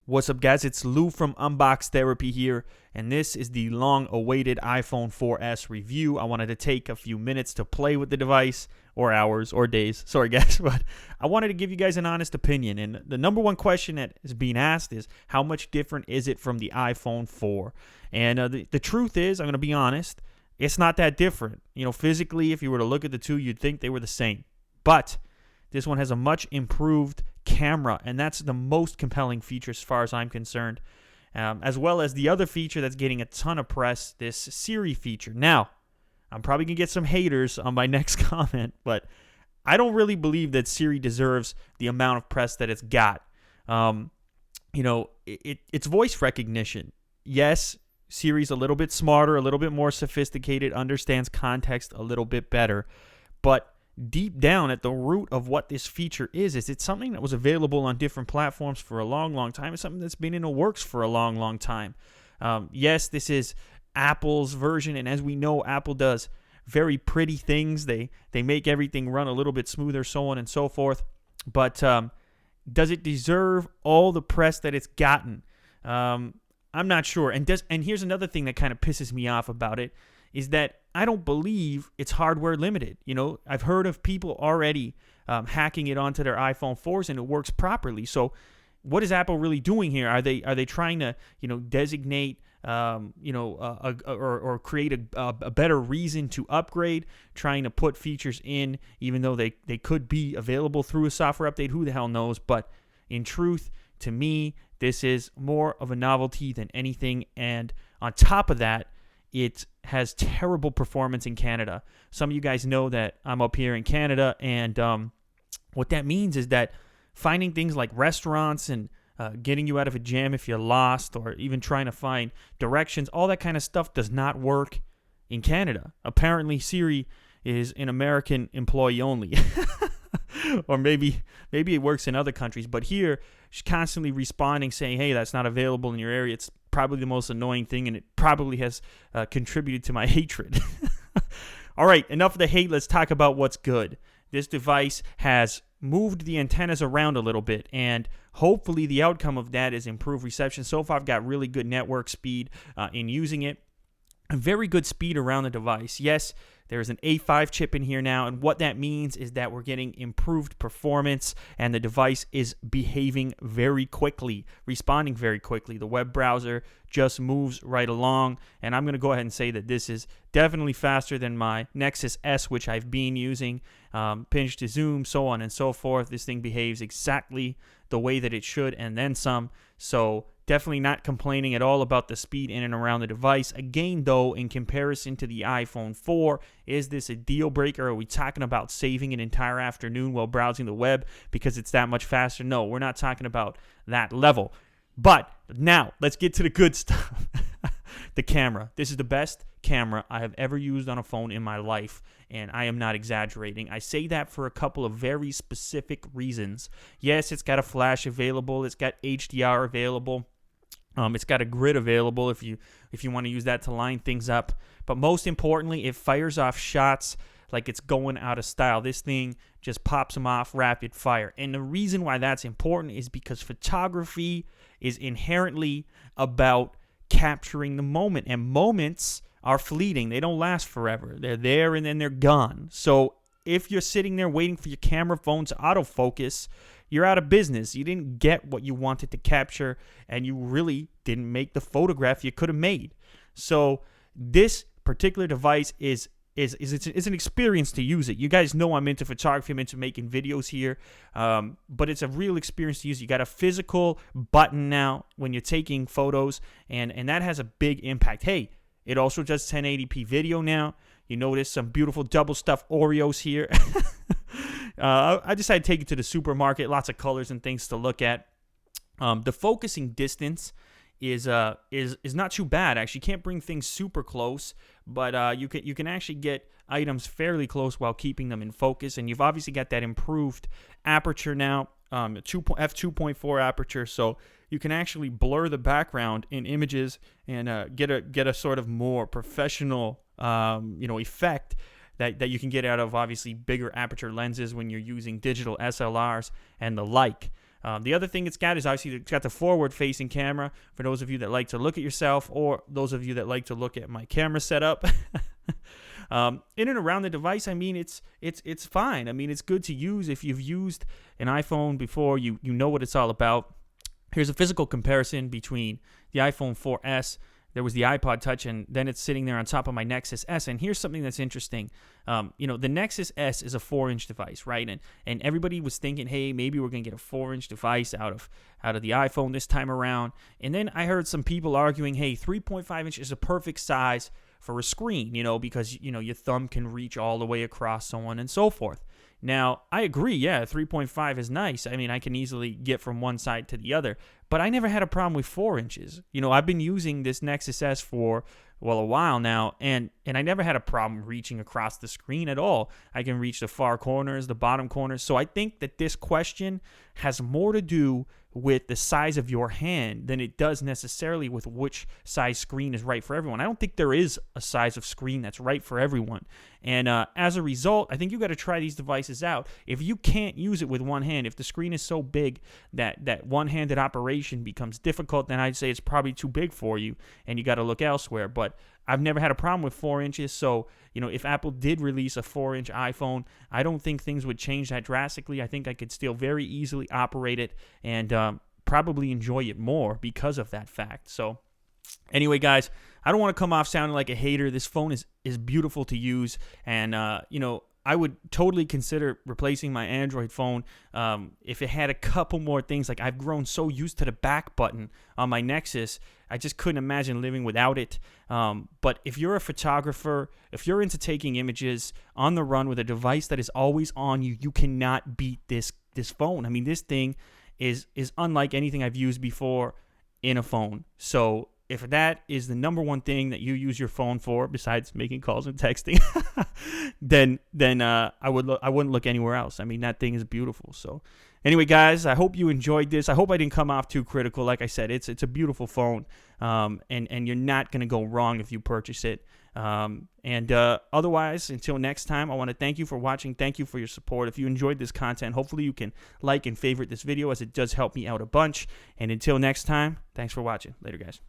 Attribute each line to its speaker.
Speaker 1: What's up, guys? It's Lou from Unbox Therapy here, and this is the long-awaited iPhone 4S review. I wanted to take a few minutes to play with the device, or hours, or days. Sorry, guys, but I wanted to give you guys an honest opinion. And the number one question that is being asked is, how much different is it from the iPhone 4? And the truth is, I'm going to be honest, it's not that different. You know, physically, if you were to look at the two, you'd think they were the same. But this one has a much improved camera, and that's the most compelling feature as far as I'm concerned, as well as the other feature that's getting a ton of press, this Siri feature. Now, I'm probably going to get some haters on my next comment, but I don't really believe that Siri deserves the amount of press that it's got. It's voice recognition. Yes, Siri's a little bit smarter, a little bit more sophisticated, understands context a little bit better, but deep down at the root of what this feature is it's something that was available on different platforms for a long, long time. It's something that's been in the works for a long, long time. Yes, this is Apple's version, and as we know, Apple does very pretty things. They make everything run a little bit smoother, so on and so forth. But does it deserve all the press that it's gotten? I'm not sure. And here's another thing that kind of pisses me off about it, is that I don't believe it's hardware limited. You know, I've heard of people already hacking it onto their iPhone 4s, and it works properly. So what is Apple really doing here? Are they trying to, designate, or create a better reason to upgrade, trying to put features in, even though they could be available through a software update? Who the hell knows? But in truth, to me, this is more of a novelty than anything. And on top of that, it has terrible performance in Canada. Some of you guys know that I'm up here in Canada, and what that means is that finding things like restaurants and getting you out of a jam if you're lost, or even trying to find directions, all that kind of stuff does not work in Canada. Apparently, Siri is an American employee only. Or maybe it works in other countries, but here she's constantly responding saying, hey, that's not available in your area. It's probably the most annoying thing, and it probably has contributed to my hatred. All right, enough of the hate. Let's talk about what's good. This device has moved the antennas around a little bit, and hopefully the outcome of that is improved reception. So far, I've got really good network speed in using it. A very good speed around the device. Yes, there's an A5 chip in here now, and what that means is that we're getting improved performance, and the device is behaving very quickly, responding very quickly. The web browser just moves right along, and I'm going to go ahead and say that this is definitely faster than my Nexus S, which I've been using, pinch to zoom, so on and so forth. This thing behaves exactly the way that it should, and then some. So definitely not complaining at all about the speed in and around the device. Again, though, in comparison to the iPhone 4, is this a deal breaker? Are we talking about saving an entire afternoon while browsing the web because it's that much faster? No, we're not talking about that level. But now, let's get to the good stuff. The camera. This is the best camera I have ever used on a phone in my life, and I am not exaggerating. I say that for a couple of very specific reasons. Yes, it's got a flash available. It's got HDR available. It's got a grid available if you want to use that to line things up. But most importantly, it fires off shots like it's going out of style. This thing just pops them off rapid fire. And the reason why that's important is because photography is inherently about capturing the moment. And moments are fleeting. They don't last forever. They're there and then they're gone. So if you're sitting there waiting for your camera phone to autofocus, you're out of business. You didn't get what you wanted to capture, and you really didn't make the photograph you could have made. So this particular device is an experience to use it. You guys know I'm into photography. I'm into making videos here, but it's a real experience to use. You got a physical button now when you're taking photos, and that has a big impact. Hey, it also does 1080p video now. You notice some beautiful double stuffed Oreos here. I decided to take it to the supermarket. Lots of colors and things to look at. The focusing distance is not too bad. Actually, you can't bring things super close, but you can actually get items fairly close while keeping them in focus. And you've obviously got that improved aperture now, f2.4 aperture, so you can actually blur the background in images and get a sort of more professional effect that you can get out of obviously bigger aperture lenses when you're using digital SLRs and the like. The other thing it's got is obviously it's got the forward-facing camera for those of you that like to look at yourself, or those of you that like to look at my camera setup. In and around the device, I mean, it's fine. I mean, it's good to use. If you've used an iPhone before, you know what it's all about. Here's a physical comparison between the iPhone 4S. There was the iPod Touch, and then it's sitting there on top of my Nexus S. And here's something that's interesting. The Nexus S is a 4-inch device, right? And everybody was thinking, hey, maybe we're gonna get a 4-inch device out of the iPhone this time around. And then I heard some people arguing, hey, 3.5 inch is a perfect size for a screen, because your thumb can reach all the way across, so on and so forth. Now, I agree, yeah, 3.5 is nice. I mean, I can easily get from one side to the other, but I never had a problem with 4 inches. I've been using this Nexus S for, a while now, and I never had a problem reaching across the screen at all. I can reach the far corners, the bottom corners, so I think that this question has more to do with the size of your hand than it does necessarily with which size screen is right for everyone. I don't think there is a size of screen that's right for everyone. And as a result, I think you got to try these devices out. If you can't use it with one hand, if the screen is so big that one-handed operation becomes difficult, then I'd say it's probably too big for you and you got to look elsewhere. But I've never had a problem with 4 inches, so if Apple did release a 4-inch iPhone, I don't think things would change that drastically. I think I could still very easily operate it and probably enjoy it more because of that fact. So anyway, guys, I don't want to come off sounding like a hater. This phone is beautiful to use, and I would totally consider replacing my Android phone if it had a couple more things. Like, I've grown so used to the back button on my Nexus, I just couldn't imagine living without it. But if you're a photographer, if you're into taking images on the run with a device that is always on you, you cannot beat this phone. I mean, this thing is unlike anything I've used before in a phone. So if that is the number one thing that you use your phone for, besides making calls and texting, then I wouldn't look anywhere else. I mean, that thing is beautiful. So anyway, guys, I hope you enjoyed this. I hope I didn't come off too critical. Like I said, it's a beautiful phone, and you're not going to go wrong if you purchase it. Otherwise, until next time, I want to thank you for watching. Thank you for your support. If you enjoyed this content, hopefully you can like and favorite this video, as it does help me out a bunch. And until next time, thanks for watching. Later, guys.